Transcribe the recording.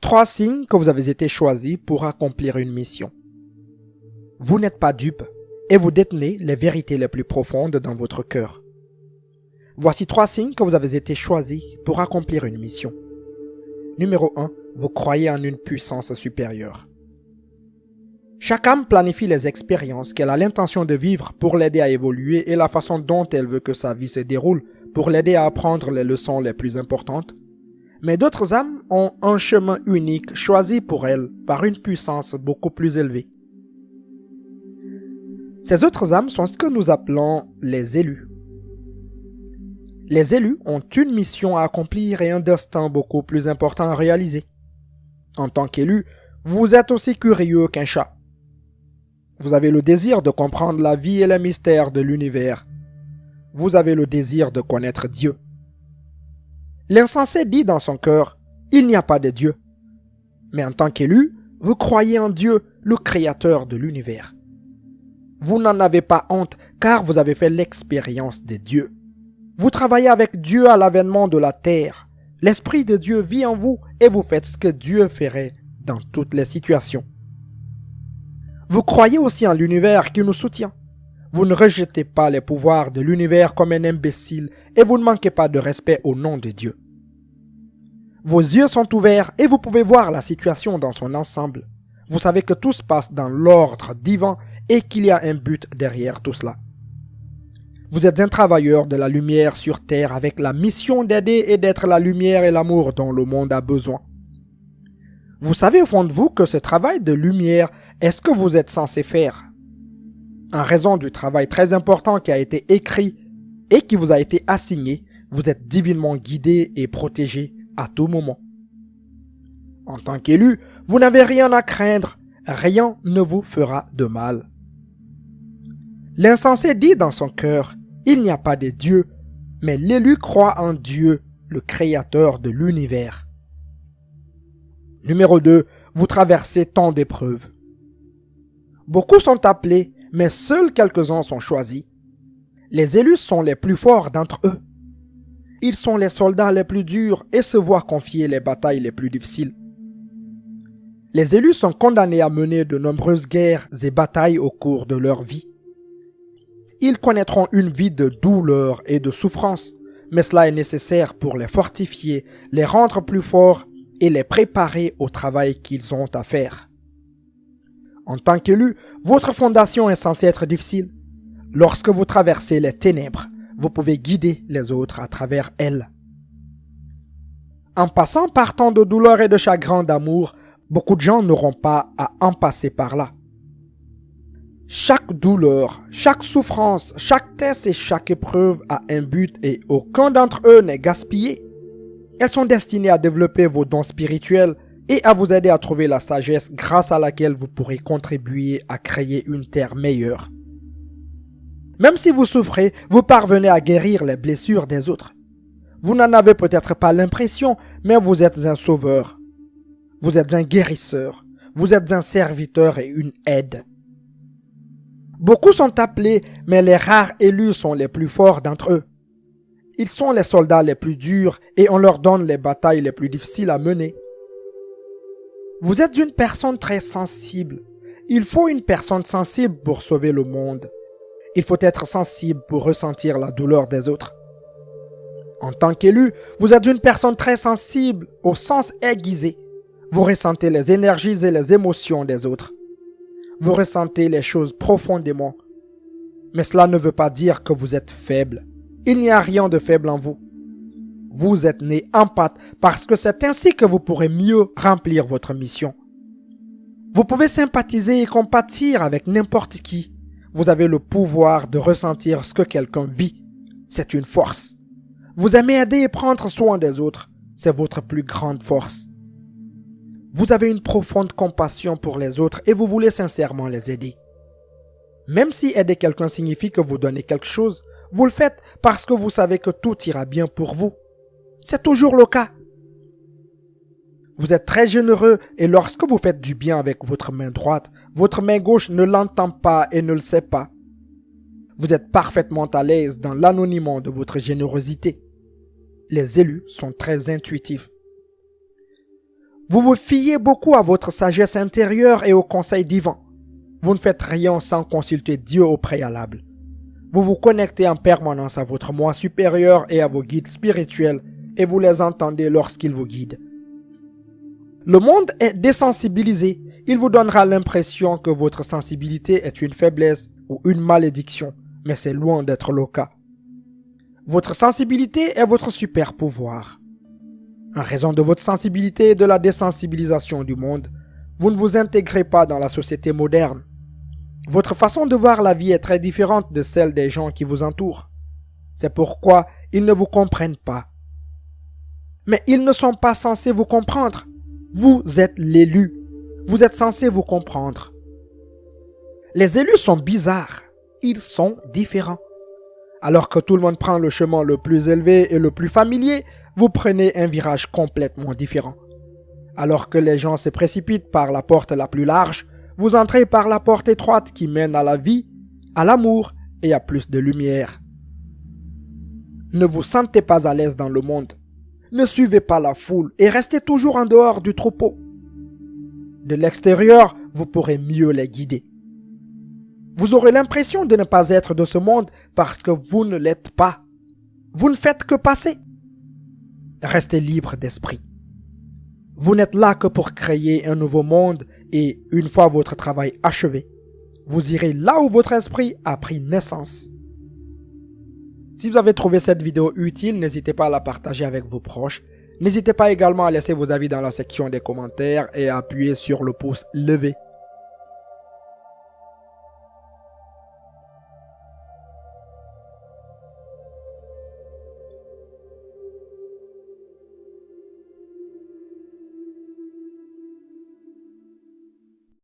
3 signes que vous avez été choisis pour accomplir une mission. Vous n'êtes pas dupe et vous détenez les vérités les plus profondes dans votre cœur. Voici 3 signes que vous avez été choisis pour accomplir une mission. Numéro 1. Vous croyez en une puissance supérieure. Chaque âme planifie les expériences qu'elle a l'intention de vivre pour l'aider à évoluer et la façon dont elle veut que sa vie se déroule pour l'aider à apprendre les leçons les plus importantes. Mais d'autres âmes ont un chemin unique choisi pour elles par une puissance beaucoup plus élevée. Ces autres âmes sont ce que nous appelons les élus. Les élus ont une mission à accomplir et un destin beaucoup plus important à réaliser. En tant qu'élu, vous êtes aussi curieux qu'un chat. Vous avez le désir de comprendre la vie et les mystères de l'univers. Vous avez le désir de connaître Dieu. L'insensé dit dans son cœur, « Il n'y a pas de Dieu ». Mais en tant qu'élu, vous croyez en Dieu, le créateur de l'univers. Vous n'en avez pas honte car vous avez fait l'expérience de Dieu. Vous travaillez avec Dieu à l'avènement de la terre. L'Esprit de Dieu vit en vous et vous faites ce que Dieu ferait dans toutes les situations. Vous croyez aussi en l'univers qui nous soutient. Vous ne rejetez pas les pouvoirs de l'univers comme un imbécile et vous ne manquez pas de respect au nom de Dieu. Vos yeux sont ouverts et vous pouvez voir la situation dans son ensemble. Vous savez que tout se passe dans l'ordre divin et qu'il y a un but derrière tout cela. Vous êtes un travailleur de la lumière sur terre avec la mission d'aider et d'être la lumière et l'amour dont le monde a besoin. Vous savez au fond de vous que ce travail de lumière est ce que vous êtes censé faire. En raison du travail très important qui a été écrit et qui vous a été assigné, vous êtes divinement guidé et protégé à tout moment. En tant qu'élu, vous n'avez rien à craindre, rien ne vous fera de mal. L'insensé dit dans son cœur, « Il n'y a pas de Dieu », mais l'élu croit en Dieu, le créateur de l'univers. Numéro 2. Vous traversez tant d'épreuves. Beaucoup sont appelés, mais seuls quelques-uns sont choisis. Les élus sont les plus forts d'entre eux. Ils sont les soldats les plus durs et se voient confier les batailles les plus difficiles. Les élus sont condamnés à mener de nombreuses guerres et batailles au cours de leur vie. Ils connaîtront une vie de douleur et de souffrance, mais cela est nécessaire pour les fortifier, les rendre plus forts et les préparer au travail qu'ils ont à faire. En tant qu'élu, votre fondation est censée être difficile. Lorsque vous traversez les ténèbres, vous pouvez guider les autres à travers elles. En passant par tant de douleur et de chagrin d'amour, beaucoup de gens n'auront pas à en passer par là. Chaque douleur, chaque souffrance, chaque test et chaque épreuve a un but et aucun d'entre eux n'est gaspillé. Elles sont destinées à développer vos dons spirituels et à vous aider à trouver la sagesse grâce à laquelle vous pourrez contribuer à créer une terre meilleure. Même si vous souffrez, vous parvenez à guérir les blessures des autres. Vous n'en avez peut-être pas l'impression, mais vous êtes un sauveur. Vous êtes un guérisseur. Vous êtes un serviteur et une aide. Beaucoup sont appelés, mais les rares élus sont les plus forts d'entre eux. Ils sont les soldats les plus durs et on leur donne les batailles les plus difficiles à mener. Vous êtes une personne très sensible. Il faut une personne sensible pour sauver le monde. Il faut être sensible pour ressentir la douleur des autres. En tant qu'élu, vous êtes une personne très sensible au sens aiguisé. Vous ressentez les énergies et les émotions des autres. Vous ressentez les choses profondément. Mais cela ne veut pas dire que vous êtes faible. Il n'y a rien de faible en vous. Vous êtes né empathe parce que c'est ainsi que vous pourrez mieux remplir votre mission. Vous pouvez sympathiser et compatir avec n'importe qui. Vous avez le pouvoir de ressentir ce que quelqu'un vit. C'est une force. Vous aimez aider et prendre soin des autres. C'est votre plus grande force. Vous avez une profonde compassion pour les autres et vous voulez sincèrement les aider. Même si aider quelqu'un signifie que vous donnez quelque chose, vous le faites parce que vous savez que tout ira bien pour vous. C'est toujours le cas. Vous êtes très généreux et lorsque vous faites du bien avec votre main droite, votre main gauche ne l'entend pas et ne le sait pas. Vous êtes parfaitement à l'aise dans l'anonymat de votre générosité. Les élus sont très intuitifs. Vous vous fiez beaucoup à votre sagesse intérieure et au conseil divin. Vous ne faites rien sans consulter Dieu au préalable. Vous vous connectez en permanence à votre moi supérieur et à vos guides spirituels et vous les entendez lorsqu'ils vous guident. Le monde est désensibilisé. Il vous donnera l'impression que votre sensibilité est une faiblesse ou une malédiction, mais c'est loin d'être le cas. Votre sensibilité est votre super pouvoir. En raison de votre sensibilité et de la désensibilisation du monde, vous ne vous intégrez pas dans la société moderne. Votre façon de voir la vie est très différente de celle des gens qui vous entourent. C'est pourquoi ils ne vous comprennent pas. Mais ils ne sont pas censés vous comprendre. Vous êtes l'élu. Vous êtes censé vous comprendre. Les élus sont bizarres. Ils sont différents. Alors que tout le monde prend le chemin le plus élevé et le plus familier, vous prenez un virage complètement différent. Alors que les gens se précipitent par la porte la plus large, vous entrez par la porte étroite qui mène à la vie, à l'amour et à plus de lumière. Ne vous sentez pas à l'aise dans le monde. Ne suivez pas la foule et restez toujours en dehors du troupeau. De l'extérieur, vous pourrez mieux les guider. Vous aurez l'impression de ne pas être de ce monde parce que vous ne l'êtes pas. Vous ne faites que passer. Restez libre d'esprit. Vous n'êtes là que pour créer un nouveau monde et une fois votre travail achevé, vous irez là où votre esprit a pris naissance. Si vous avez trouvé cette vidéo utile, n'hésitez pas à la partager avec vos proches. N'hésitez pas également à laisser vos avis dans la section des commentaires et à appuyer sur le pouce levé.